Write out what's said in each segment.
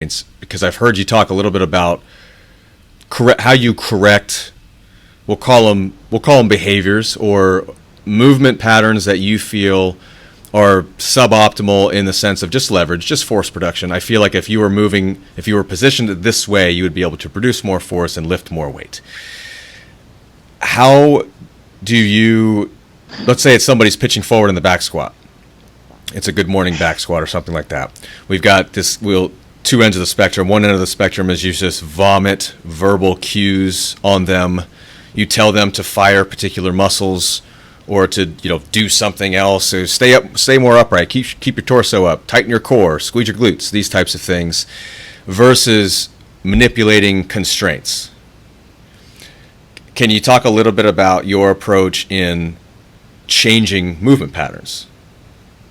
because I've heard you talk a little bit about how you correct, we'll call them behaviors or movement patterns that you feel are suboptimal in the sense of just leverage, just force production. I feel like if you were positioned this way, you would be able to produce more force and lift more weight. How do you, let's say it's somebody's pitching forward in the back squat. It's a good morning back squat or something like that. We've got two ends of the spectrum. One end of the spectrum is you just vomit verbal cues on them. You tell them to fire particular muscles or to do something else. So stay more upright. Keep your torso up. Tighten your core. Squeeze your glutes. These types of things, versus manipulating constraints. Can you talk a little bit about your approach in changing movement patterns?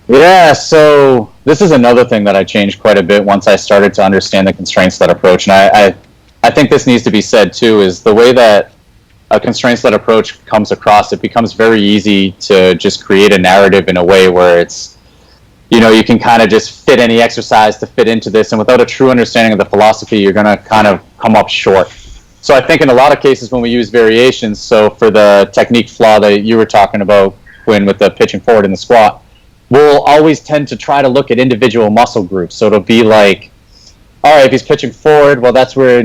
Yeah, so this is another thing that I changed quite a bit once I started to understand the constraints-led approach. And I think this needs to be said too, is the way that a constraints-led approach comes across, it becomes very easy to just create a narrative in a way where it's, you can kind of just fit any exercise to fit into this, and without a true understanding of the philosophy, you're going to kind of come up short. So I think in a lot of cases when we use variations, so for the technique flaw that you were talking about, Quinn, with the pitching forward in the squat, we'll always tend to try to look at individual muscle groups. So it'll be like, all right, if he's pitching forward, well, that's where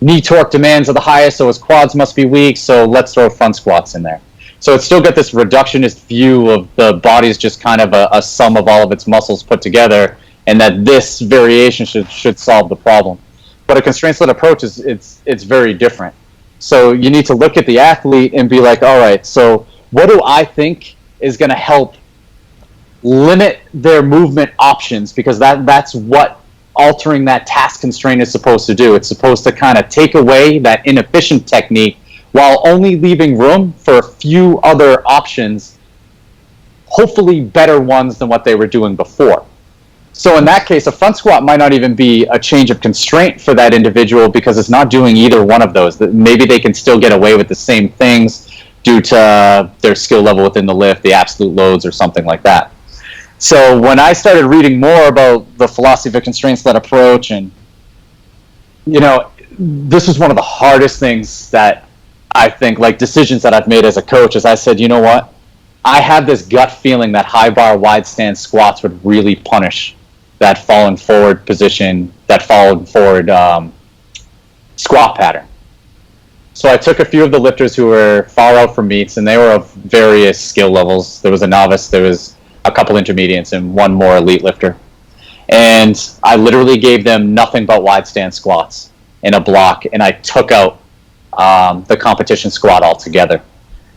knee torque demands are the highest, so his quads must be weak, so let's throw front squats in there. So it's still got this reductionist view of the body's just kind of a sum of all of its muscles put together, and that this variation should solve the problem. But a constraints-led approach it's very different. So you need to look at the athlete and be like, all right, so what do I think is going to help limit their movement options, because that's what altering that task constraint is supposed to do. It's supposed to kind of take away that inefficient technique while only leaving room for a few other options, hopefully better ones than what they were doing before. So in that case, a front squat might not even be a change of constraint for that individual, because it's not doing either one of those. Maybe they can still get away with the same things due to their skill level within the lift, the absolute loads, or something like that. So when I started reading more about the philosophy of constraints-led approach, and this was one of the hardest things that I think, like decisions that I've made as a coach, is I said, you know what? I have this gut feeling that high bar wide stance squats would really punish that falling forward position, that falling forward squat pattern. So I took a few of the lifters who were far out from meets, and they were of various skill levels. There was a novice, there was a couple intermediates, and one more elite lifter. And I literally gave them nothing but wide stance squats in a block, and I took out the competition squat altogether.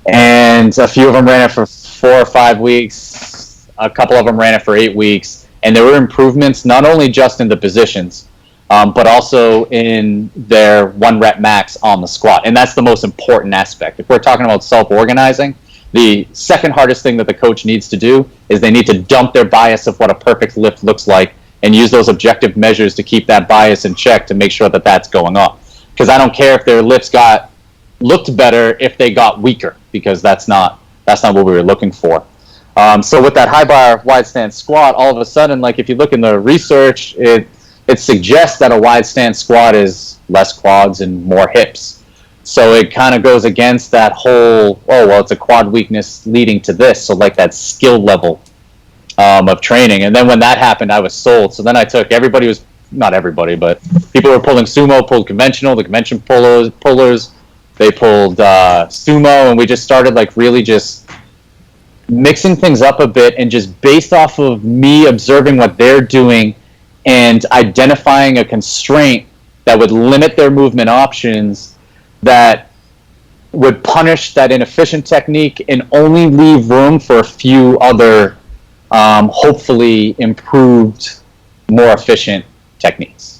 And a few of them ran it for 4 or 5 weeks. A couple of them ran it for 8 weeks. And there were improvements not only just in the positions, but also in their 1 rep max on the squat. And that's the most important aspect. If we're talking about self-organizing, the second hardest thing that the coach needs to do is they need to dump their bias of what a perfect lift looks like and use those objective measures to keep that bias in check to make sure that that's going up. Because I don't care if their lifts looked better if they got weaker, because that's not what we were looking for. So with that high bar wide stance squat, all of a sudden, like if you look in the research, it suggests that a wide stance squat is less quads and more hips. So it kind of goes against that whole, it's a quad weakness leading to this. So like that skill level of training. And then when that happened, I was sold. So then I took not everybody, but people were pulling sumo, pulled conventional, the convention pullers, they pulled sumo, and we just started like really just mixing things up a bit, and just based off of me observing what they're doing and identifying a constraint that would limit their movement options, that would punish that inefficient technique and only leave room for a few other hopefully improved, more efficient techniques.